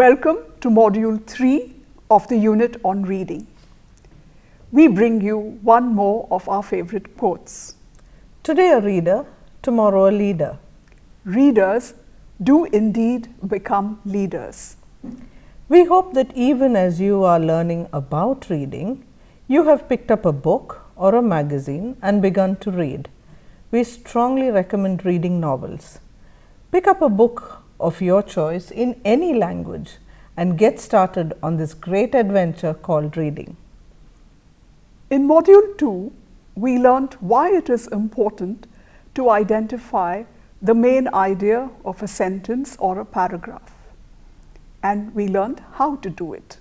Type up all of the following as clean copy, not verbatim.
Welcome to Module 3 of the unit on reading. We bring you one more of our favorite quotes. Today a reader, tomorrow a leader. Readers do indeed become leaders. We hope that even as you are learning about reading, you have picked up a book or a magazine and begun to read. We strongly recommend reading novels. Pick up a book of your choice in any language and get started on this great adventure called reading. In Module 2, we learnt why it is important to identify the main idea of a sentence or a paragraph, and we learned how to do it.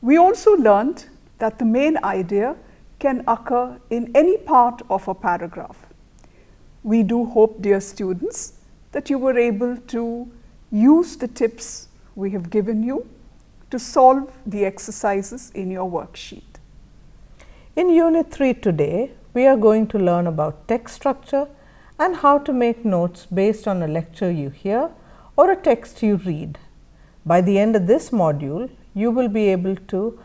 We also learned that the main idea can occur in any part of a paragraph. We do hope, dear students, that you were able to use the tips we have given you to solve the exercises in your worksheet. In Unit 3 today, we are going to learn about text structure and how to make notes based on a lecture you hear or a text you read. By the end of this module, you will be able to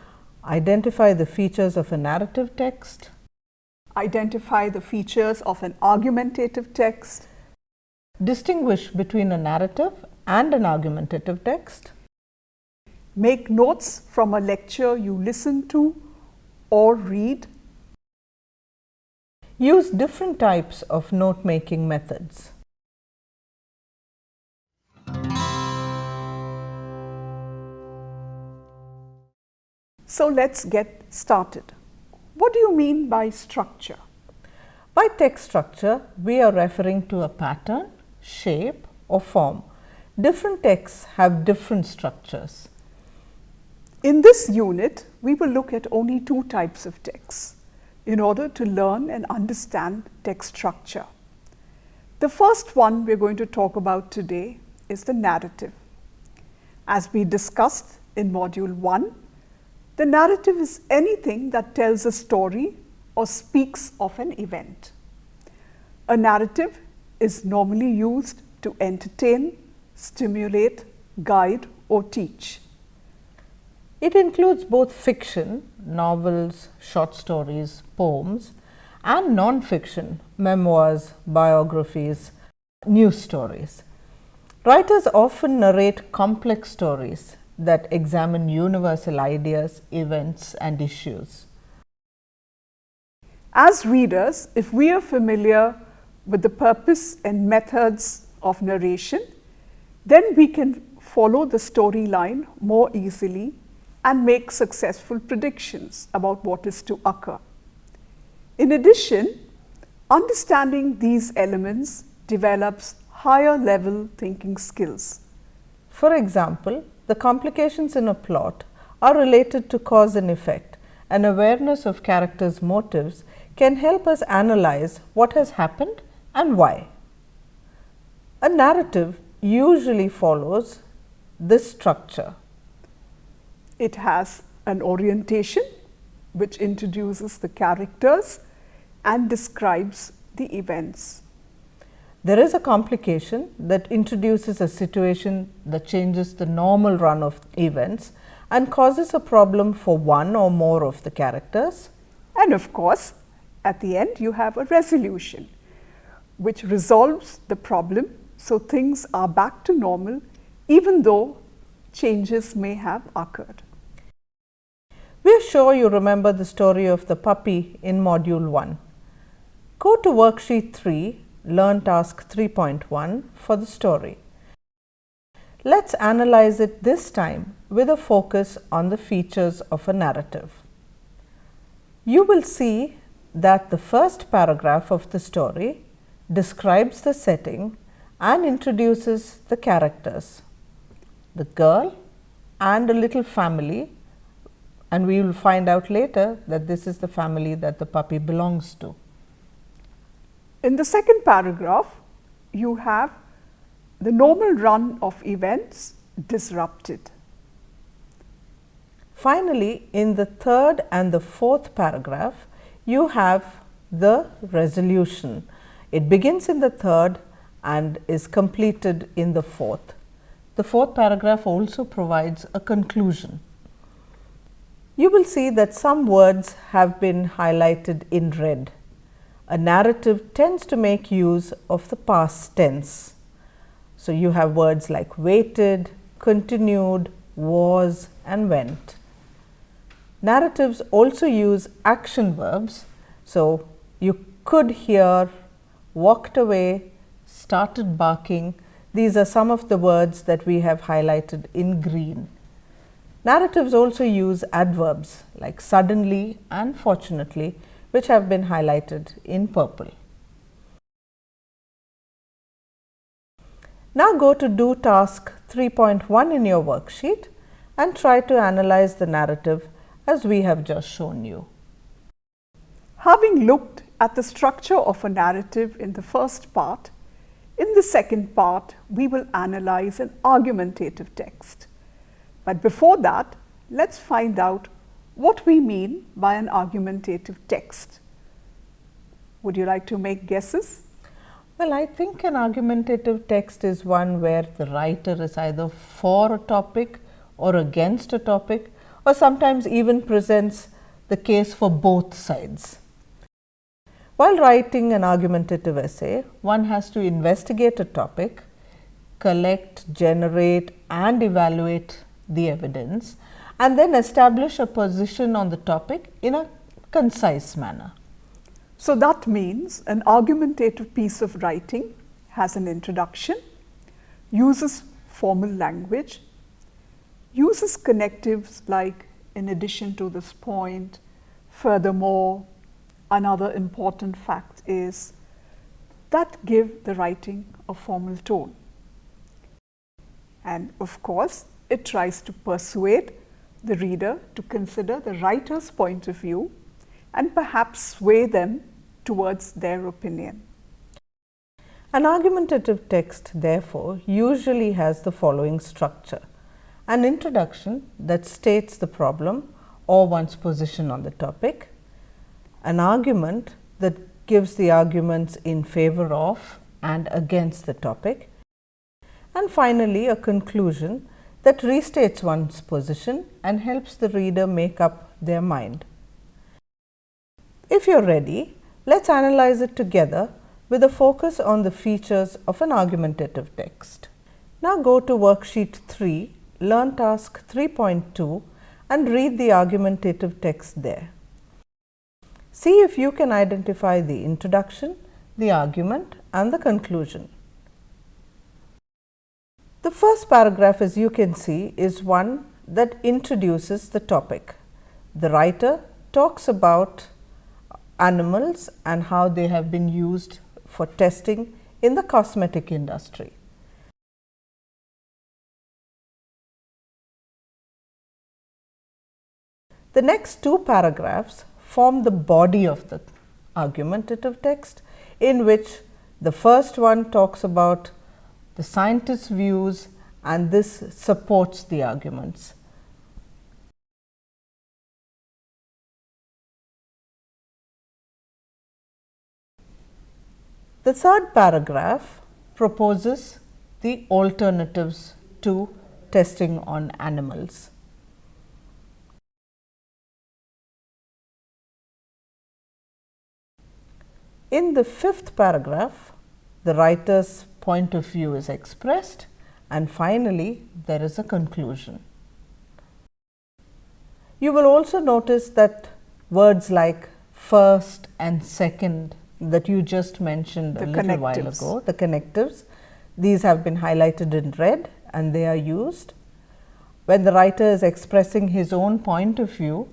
identify the features of a narrative text, identify the features of an argumentative text, distinguish between a narrative and an argumentative text, make notes from a lecture you listen to or read, use different types of note-making methods. So let's get started. What do you mean by structure? By text structure, we are referring to a pattern, shape or form. Different texts have different structures. In this unit, we will look at only two types of texts in order to learn and understand text structure. The first one we're going to talk about today is the narrative. As we discussed in Module 1, the narrative is anything that tells a story or speaks of an event. A narrative is normally used to entertain, stimulate, guide or teach. It includes both fiction, novels, short stories, poems, and non-fiction, memoirs, biographies, news stories. Writers often narrate complex stories that examine universal ideas, events, and issues. As readers, if we are familiar with the purpose and methods of narration, then we can follow the storyline more easily and make successful predictions about what is to occur. In addition, understanding these elements develops higher level thinking skills. For example, the complications in a plot are related to cause and effect, and awareness of characters' motives can help us analyze what has happened and why. A narrative usually follows this structure. It has an orientation which introduces the characters and describes the events. There is a complication that introduces a situation that changes the normal run of events and causes a problem for one or more of the characters. And of course, at the end you have a resolution which resolves the problem, so things are back to normal even though changes may have occurred. We are sure you remember the story of the puppy in Module 1. Go to Worksheet 3, Learn Task 3.1 for the story. Let's analyze it this time with a focus on the features of a narrative. You will see that the first paragraph of the story describes the setting and introduces the characters, the girl and a little family, and we will find out later that this is the family that the puppy belongs to. In the second paragraph, you have the normal run of events disrupted. Finally, in the third and the fourth paragraph, you have the resolution. It begins in the third and is completed in the fourth. The fourth paragraph also provides a conclusion. You will see that some words have been highlighted in red. A narrative tends to make use of the past tense. So, you have words like waited, continued, was and went. Narratives also use action verbs. So, you could hear, walked away, started barking. These are some of the words that we have highlighted in green. Narratives also use adverbs like suddenly and fortunately, which have been highlighted in purple. Now go to do task 3.1 in your worksheet and try to analyze the narrative as we have just shown you. Having looked at the structure of a narrative in the first part, in the second part we will analyze an argumentative text. But before that, let's find out what we mean by an argumentative text. Would you like to make guesses? Well, I think an argumentative text is one where the writer is either for a topic or against a topic, or sometimes even presents the case for both sides. While writing an argumentative essay, one has to investigate a topic, collect, generate and evaluate the evidence, and then establish a position on the topic in a concise manner. So that means an argumentative piece of writing has an introduction, uses formal language, uses connectives like in addition to this point, furthermore, another important fact is that give the writing a formal tone. And of course, it tries to persuade the reader to consider the writer's point of view and perhaps sway them towards their opinion. An argumentative text, therefore, usually has the following structure: an introduction that states the problem or one's position on the topic, an argument that gives the arguments in favor of and against the topic, and finally a conclusion that restates one's position and helps the reader make up their mind. If you're ready, let's analyze it together with a focus on the features of an argumentative text. Now go to worksheet 3, learn task 3.2 and read the argumentative text there. See if you can identify the introduction, the argument and the conclusion. The first paragraph, as you can see, is one that introduces the topic. The writer talks about animals and how they have been used for testing in the cosmetic industry. The next two paragraphs form the body of the argumentative text, in which the first one talks about the scientist's views and this supports the arguments. The third paragraph proposes the alternatives to testing on animals. In the fifth paragraph, the writer's point of view is expressed, and finally there is a conclusion. You will also notice that words like first and second that you just mentioned a little while ago, the connectives, these have been highlighted in red and they are used. When the writer is expressing his own point of view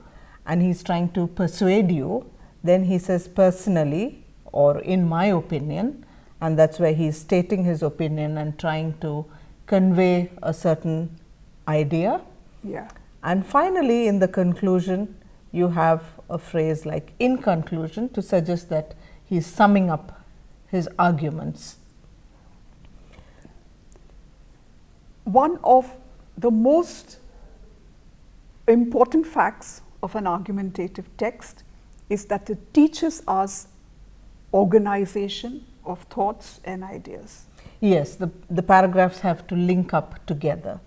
and he is trying to persuade you, then he says personally or in my opinion, and that is where he is stating his opinion and trying to convey a certain idea. Yeah. And finally, in the conclusion, you have a phrase like in conclusion to suggest that he is summing up his arguments. One of the most important facts of an argumentative text is that it teaches us organization of thoughts and ideas. Yes, the paragraphs have to link up together.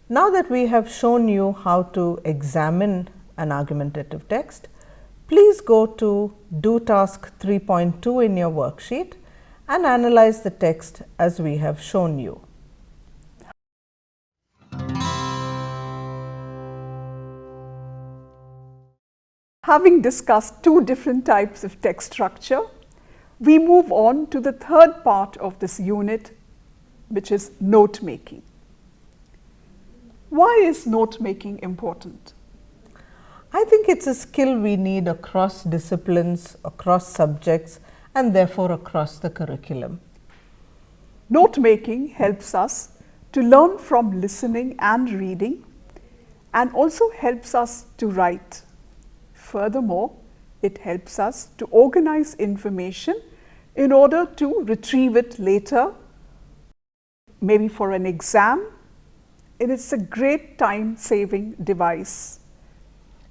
Now that we have shown you how to examine an argumentative text, please go to Do Task 3.2 in your worksheet and analyze the text as we have shown you. Having discussed two different types of text structure, we move on to the third part of this unit, which is note making. Why is note making important? I think it's a skill we need across disciplines, across subjects, and therefore across the curriculum. Note making helps us to learn from listening and reading, and also helps us to write. Furthermore, it helps us to organize information in order to retrieve it later, maybe for an exam, and it's a great time-saving device.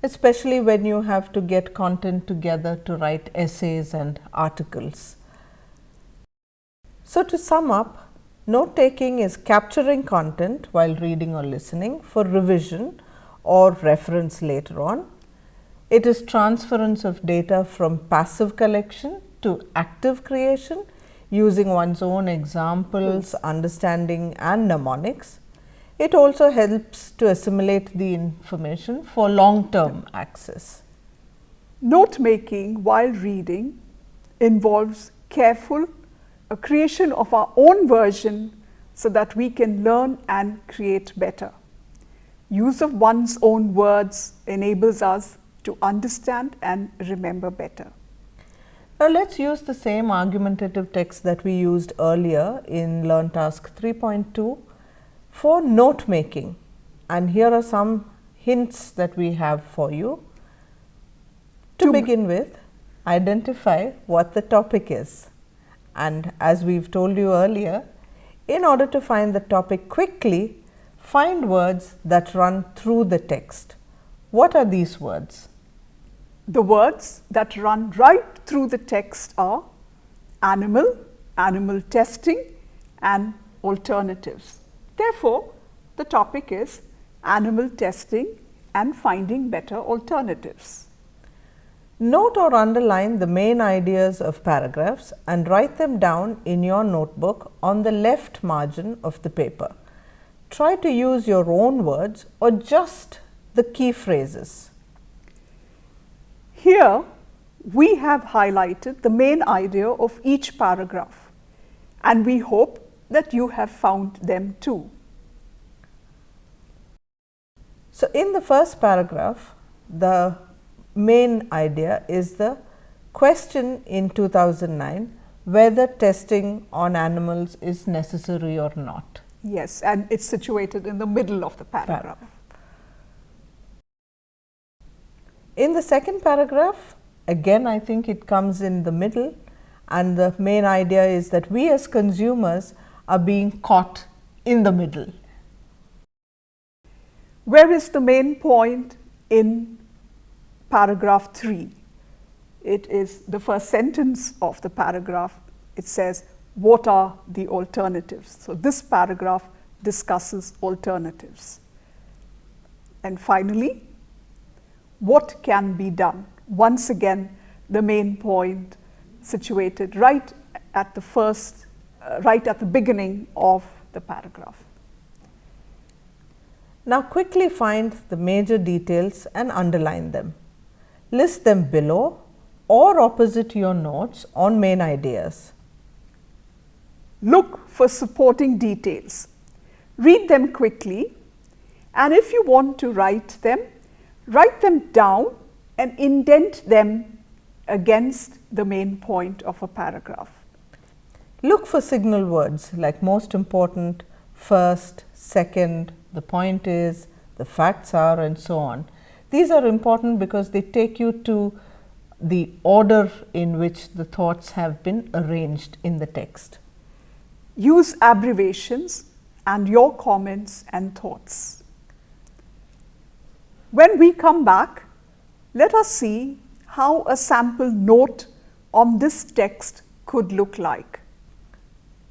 Especially when you have to get content together to write essays and articles. So to sum up, note-taking is capturing content while reading or listening for revision or reference later on. It is transference of data from passive collection to active creation using one's own examples, understanding and mnemonics. It also helps to assimilate the information for long-term access. Note making while reading involves careful creation of our own version so that we can learn and create better. Use of one's own words enables us to understand and remember better. Now, let's use the same argumentative text that we used earlier in Learn Task 3.2 for note making, and here are some hints that we have for you. To begin with, identify what the topic is, and as we've told you earlier, in order to find the topic quickly, find words that run through the text. What are these words? The words that run right through the text are animal, animal testing, and alternatives. Therefore, the topic is animal testing and finding better alternatives. Note or underline the main ideas of paragraphs and write them down in your notebook on the left margin of the paper. Try to use your own words or just the key phrases. Here, we have highlighted the main idea of each paragraph, and we hope that you have found them too. So, in the first paragraph, the main idea is the question in 2009 whether testing on animals is necessary or not. Yes, and it's situated in the middle of the paragraph. In the second paragraph, again I think it comes in the middle, and the main idea is that we as consumers are being caught in the middle. Where is the main point in paragraph 3? It is the first sentence of the paragraph. It says, what are the alternatives? So, this paragraph discusses alternatives. And finally, what can be done? Once again, the main point situated right at the beginning of the paragraph. Now, quickly find the major details and underline them. List them below or opposite your notes on main ideas. Look for supporting details. Read them quickly, and if you want to write them down and indent them against the main point of a paragraph. Look for signal words like most important, first, second, the point is, the facts are, and so on. These are important because they take you to the order in which the thoughts have been arranged in the text. Use abbreviations and your comments and thoughts. When we come back, let us see how a sample note on this text could look like.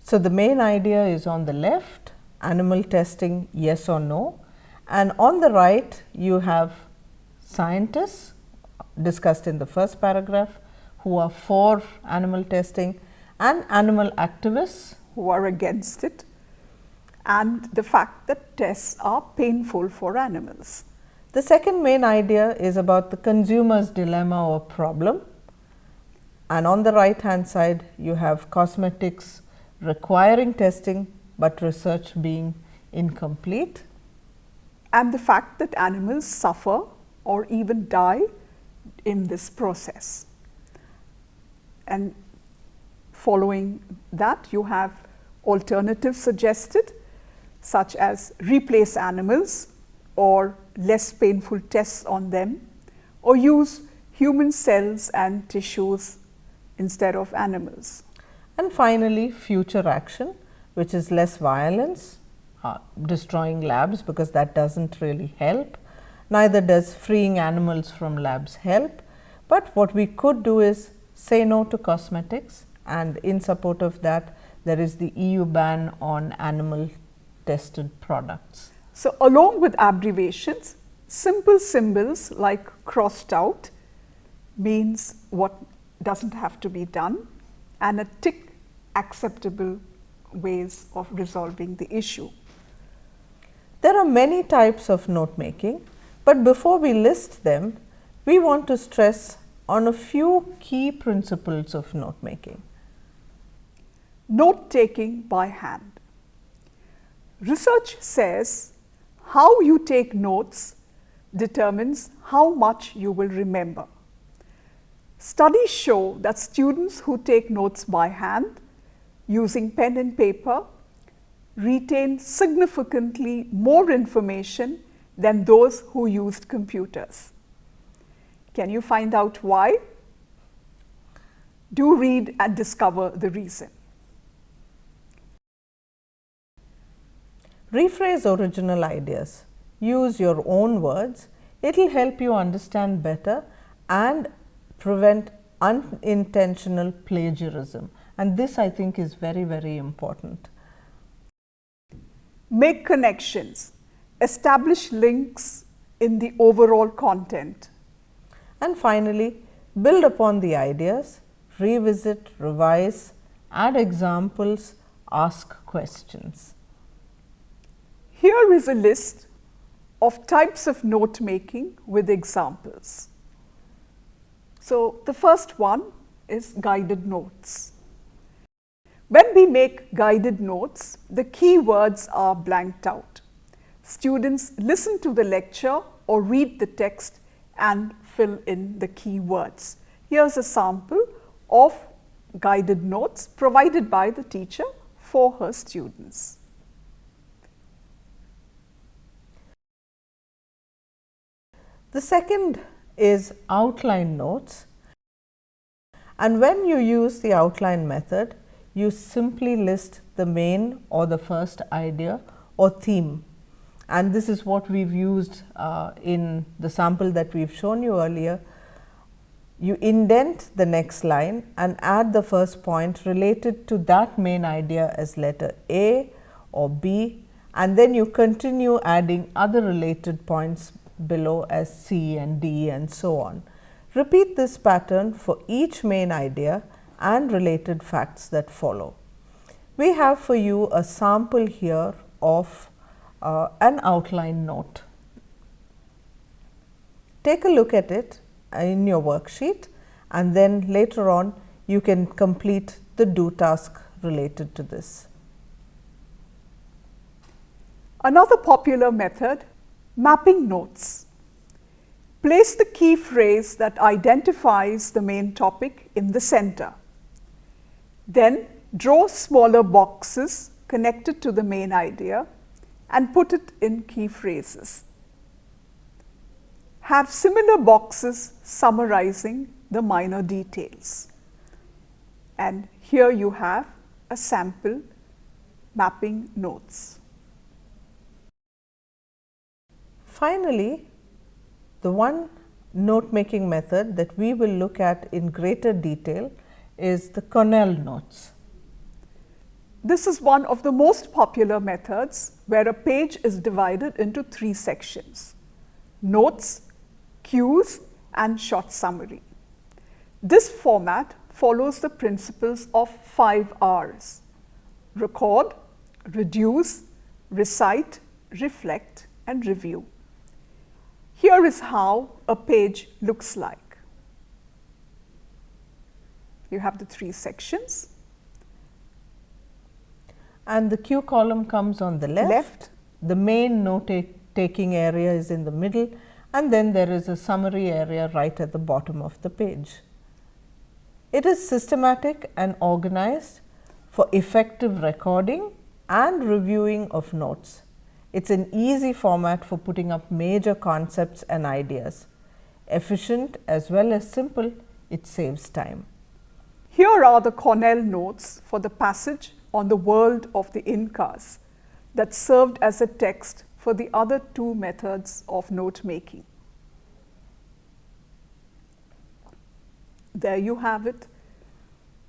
So, the main idea is on the left, animal testing yes or no, and on the right you have scientists discussed in the first paragraph who are for animal testing and animal activists who are against it, and the fact that tests are painful for animals. The second main idea is about the consumer's dilemma or problem, and on the right hand side you have cosmetics requiring testing, but research being incomplete, and the fact that animals suffer or even die in this process. And following that, you have alternatives suggested, such as replace animals or less painful tests on them, or use human cells and tissues instead of animals. And finally, future action, which is less violence, destroying labs, because that doesn't really help. Neither does freeing animals from labs help, but what we could do is say no to cosmetics, and in support of that there is the EU ban on animal tested products. So, along with abbreviations, simple symbols like crossed out means what doesn't have to be done, and a tick acceptable ways of resolving the issue. There are many types of note making, but before we list them, we want to stress on a few key principles of note making. Note taking by hand. Research says how you take notes determines how much you will remember. Studies show that students who take notes by hand using pen and paper retain significantly more information than those who used computers. Can you find out why? Do read and discover the reason. Rephrase original ideas. Use your own words. It will help you understand better and prevent unintentional plagiarism. And this, I think, is very, very important. Make connections. Establish links in the overall content. And finally, build upon the ideas, revisit, revise, add examples, ask questions. Here is a list of types of note making with examples. So, the first one is guided notes. When we make guided notes, the key words are blanked out. Students listen to the lecture or read the text and fill in the key words. Here's a sample of guided notes provided by the teacher for her students. The second is outline notes, and when you use the outline method, you simply list the main or the first idea or theme, and this is what we've used in the sample that we've shown you earlier. You indent the next line and add the first point related to that main idea as letter A or B, and then you continue adding other related points below as C and D and so on. Repeat this pattern for each main idea and related facts that follow. We have for you a sample here of an outline note. Take a look at it in your worksheet, and then later on you can complete the do task related to this. Another popular method, mapping notes. Place the key phrase that identifies the main topic in the center. Then draw smaller boxes connected to the main idea and put it in key phrases. Have similar boxes summarizing the minor details. And here you have a sample mapping notes. Finally, the one note making method that we will look at in greater detail is the Cornell notes. This is one of the most popular methods where a page is divided into 3 sections: notes, cues, and short summary. This format follows the principles of 5 R's: record, reduce, recite, reflect, and review. Here is how a page looks like. You have the 3 sections. And the cue column comes on the left. The main note-taking area is in the middle, and then there is a summary area right at the bottom of the page. It is systematic and organized for effective recording and reviewing of notes. It's an easy format for putting up major concepts and ideas. Efficient as well as simple, it saves time. Here are the Cornell notes for the passage on the world of the Incas that served as a text for the other 2 methods of note making. There you have it.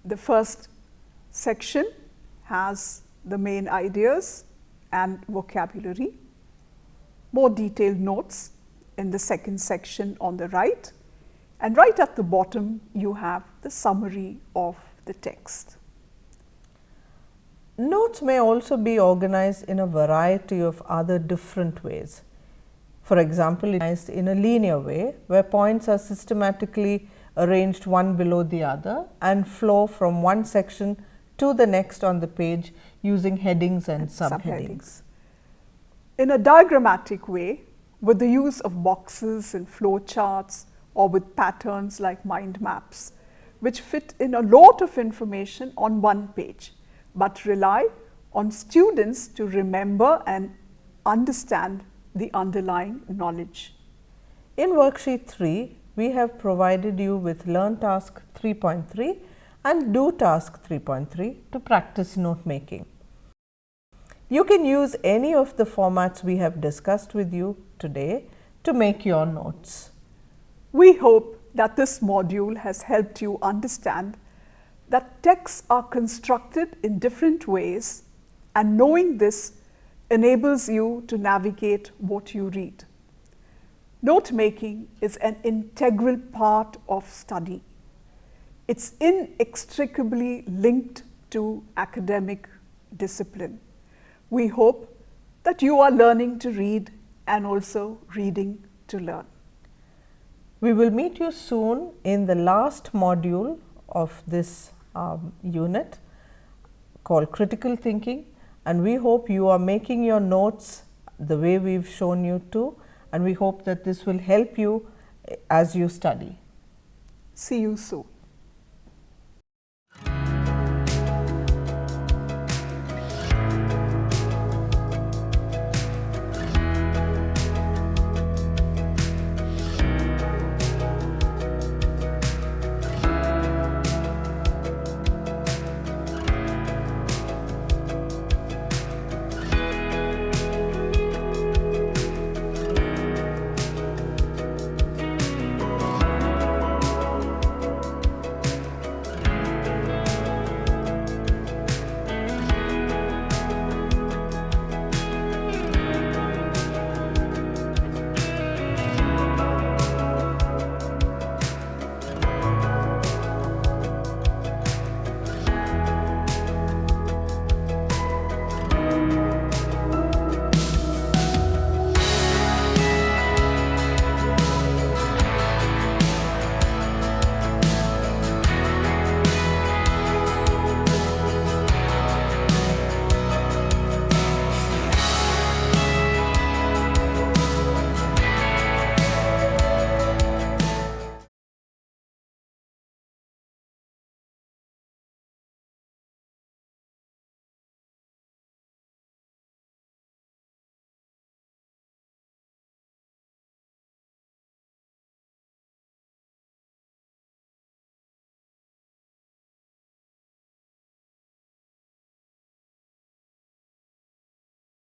The first section has the main ideas and vocabulary. More detailed notes in the second section on the right, and right at the bottom you have the summary of the text. Notes may also be organized in a variety of other different ways. For example, organized in a linear way where points are systematically arranged one below the other and flow from one section to the next on the page using headings and subheadings. In a diagrammatic way, with the use of boxes and flow charts, or with patterns like mind maps, which fit in a lot of information on one page, but rely on students to remember and understand the underlying knowledge. In worksheet 3, we have provided you with Learn Task 3.3 and Do Task 3.3 to practice note making. You can use any of the formats we have discussed with you today to make your notes. We hope that this module has helped you understand that texts are constructed in different ways, and knowing this enables you to navigate what you read. Note making is an integral part of study. It's inextricably linked to academic discipline. We hope that you are learning to read and also reading to learn. We will meet you soon in the last module of this unit called Critical Thinking, and we hope you are making your notes the way we've shown you to, and we hope that this will help you as you study. See you soon.